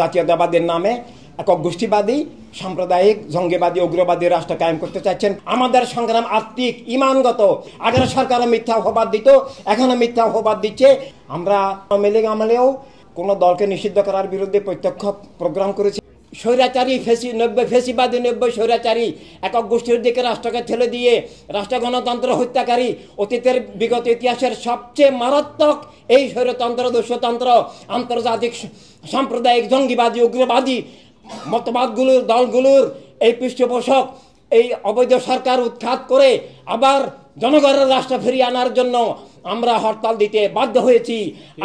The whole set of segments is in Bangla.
জাতীয়তাবাদের নামে একক গোষ্ঠীবাদী সাম্প্রদায়িক জঙ্গিবাদী উগ্রবাদী রাষ্ট্র কায়েম করতে চাচ্ছেন। আমাদের সংগ্রাম আত্মিক ইমানগত। আগের সরকার মিথ্যা অপবাদ দিত, এখনো মিথ্যা অপবাদ দিচ্ছে। আমরা আওয়ামী লীগ আমলেও কোনো দলকে নিষিদ্ধ করার বিরুদ্ধে প্রত্যক্ষ প্রোগ্রাম করেছি। স্বৈরাচারী ফেসিবাদী স্বৈরাচারী একক গোষ্ঠীর দিকে রাষ্ট্রকে ঠেলে দিয়ে রাষ্ট্র গণতন্ত্র হত্যাকারী অতীতের বিগত ইতিহাসের সবচেয়ে মারাত্মক এই স্বৈরতন্ত্র দস্যুতন্ত্র আন্তর্জাতিক সাম্প্রদায়িক জঙ্গিবাদী উগ্রবাদী মতবাদগুলোর দলগুলোর এই পৃষ্ঠপোষক এই অবৈধ সরকার উৎখাত করে আবার জনগণের রাষ্ট্র ফিরিয়ে আনার জন্য আমরা হরতাল দিতে বাধ্য হয়েছি।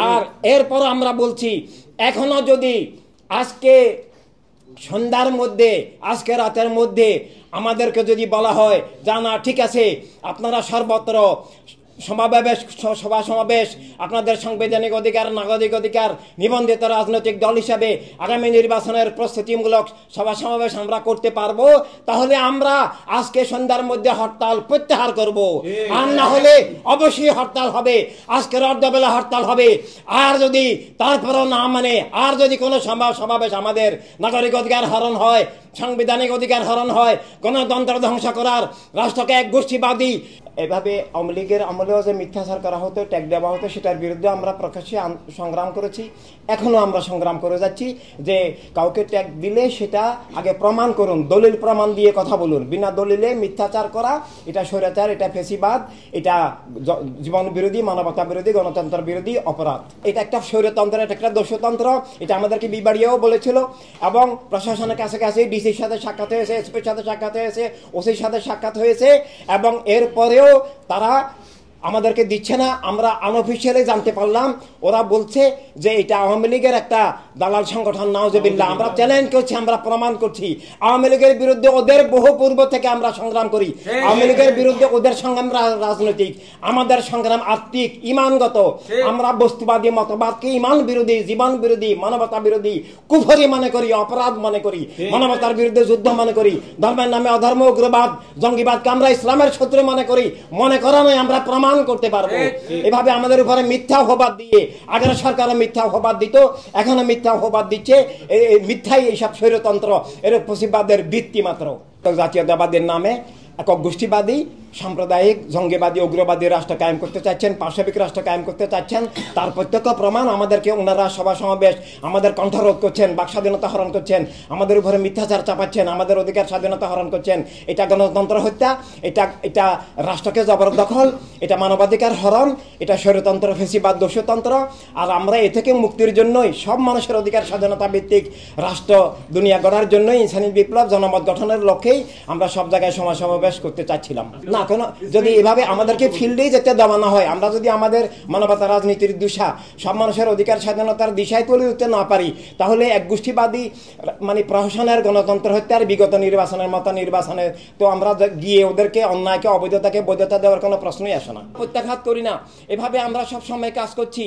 আর এরপর আমরা বলছি, এখনো যদি আজকে সন্ধ্যার মধ্যে আজকে রাতের মধ্যে আমাদেরকে যদি বলা হয় জানা ঠিক আছে, আপনারা সর্বত্র সভা সমাবেশ আপনাদের সাংবিধানিক অধিকার নাগরিক অধিকার নিবন্ধিত রাজনৈতিক দল হিসাবে আগামী নির্বাচনের প্রস্তুতিমূলক সভা সমাবেশ আমরা করতে পারবো, তাহলে আমরা আজকে সন্ধ্যার মধ্যে হরতাল প্রত্যাহার করব। আর না হলে অবশ্যই হরতাল হবে, আজকের অর্ধবেলা হরতাল হবে। আর যদি তারপরেও না মানে, আর যদি কোনো সমাবেশ আমাদের নাগরিক অধিকার হরণ হয়, সাংবিধানিক অধিকার হরণ হয়, গণতন্ত্র ধ্বংস করার, রাষ্ট্রকে এক গোষ্ঠীবাদী এভাবে আওয়ামী লীগের আমলেও যে মিথ্যাচার করা হতো, ট্যাগ দেওয়া হতো, সেটার বিরুদ্ধে আমরা প্রকাশ্যে সংগ্রাম করেছি। এখনও আমরা সংগ্রাম করে যাচ্ছি যে কাউকে ট্যাগ দিলে সেটা আগে প্রমাণ করুন, দলিল প্রমাণ দিয়ে কথা বলুন। বিনা দলিলে মিথ্যাচার করা এটা স্বৈরাচার, এটা ফেসিবাদ, এটা জীবন বিরোধী, মানবতা বিরোধী, গণতন্ত্র বিরোধী অপরাধ। এটা একটা স্বৈরতন্ত্র, এটা একটা দস্যুতন্ত্র। এটা আমাদেরকে বিবাড়িয়াও বলেছিল এবং প্রশাসনের কাছে ডিসির সাথে সাক্ষাৎ হয়েছে, এসপির সাথে সাক্ষাৎ হয়েছে, ওসির সাথে সাক্ষাৎ হয়েছে এবং এরপরেও তারা আমাদেরকে দিচ্ছে না। আমরা আনঅফিসিয়ালি জানতে পারলাম ওরা বলছে যে এটা আওয়ামী লীগের একটা দালাল সংগঠন, নাউজুবিল্লাহ। আমরা চ্যালেঞ্জ করছি, আমরা প্রমাণ করছি আওয়ামী লীগের বিরুদ্ধে ওদের বহু পূর্ব থেকে আমরা সংগ্রাম করি। আওয়ামী লীগের বিরুদ্ধে ওদের সংগ্রাম রাজনৈতিক, আমাদের সংগ্রাম আত্মিক ইমানগত। আমরা বস্তুবাদী মতবাদকে ইমান বিরোধী, জীবন বিরোধী, মানবতা বিরোধী, কুফরি মনে করি, অপরাধ মনে করি, মানবতার বিরুদ্ধে যুদ্ধ মনে করি। ধর্মের নামে অধর্ম, উগ্রবাদ, জঙ্গিবাদকে আমরা ইসলামের শত্রু মনে করি। মনে করা নয়, আমরা প্রমাণ করতে পারবো। এভাবে আমাদের উপরে মিথ্যা অপবাদ দিয়ে, আগের সরকার মিথ্যা অপবাদ দিত, এখনো মিথ্যা অপবাদ দিচ্ছে। মিথ্যাই এইসব স্বৈরতন্ত্র, এর ফেসিবাদের ভিত্তি মাত্র। জাতীয়তাবাদের নামে একক গোষ্ঠীবাদী সাম্প্রদায়িক জঙ্গিবাদী উগ্রবাদী রাষ্ট্র কায়েম করতে চাচ্ছেন, পাশবিক রাষ্ট্র কায়েম করতে চাচ্ছেন। তার প্রত্যক্ষ প্রমাণ আমাদেরকে ওনারা সভা সমাবেশ, আমাদের কণ্ঠরোধ করছেন, বাক স্বাধীনতা হরণ করছেন, আমাদের উপরে মিথ্যাচার চাপাচ্ছেন, আমাদের অধিকার স্বাধীনতা হরণ করছেন। এটা গণতন্ত্র হত্যা, এটা রাষ্ট্রকে জবরদখল, এটা মানবাধিকার হরণ, এটা স্বৈরতন্ত্র, ফেসিবাদ, দস্যুতন্ত্র। আর আমরা এ থেকে মুক্তির জন্যই, সব মানুষের অধিকার স্বাধীনতা ভিত্তিক রাষ্ট্র দুনিয়া গড়ার জন্যই, ইনসানি বিপ্লব, জনমত গঠনের লক্ষ্যেই আমরা সব জায়গায় সভা সমাবেশ করতে চাচ্ছিলাম না। কোনো যদি এভাবে আমাদেরকে ফিল্ডেই যেতে দেওয়া না হয়, আমরা যদি আমাদের মানবতা রাজনীতির দিশা, সব মানুষের অধিকার স্বাধীনতার দিশায় তুলে দিতে না পারি, তাহলে এক গোষ্ঠীবাদী মানে প্রহসনের গণতন্ত্র হত্যার বিগত নির্বাচনের মতো নির্বাচনে তো আমরা গিয়ে ওদেরকে অন্যায়কে অবৈধতাকে বৈধতা দেওয়ার কোনো প্রশ্নই আসে না। প্রত্যাঘাত করি না, এভাবে আমরা সব সময় কাজ করছি।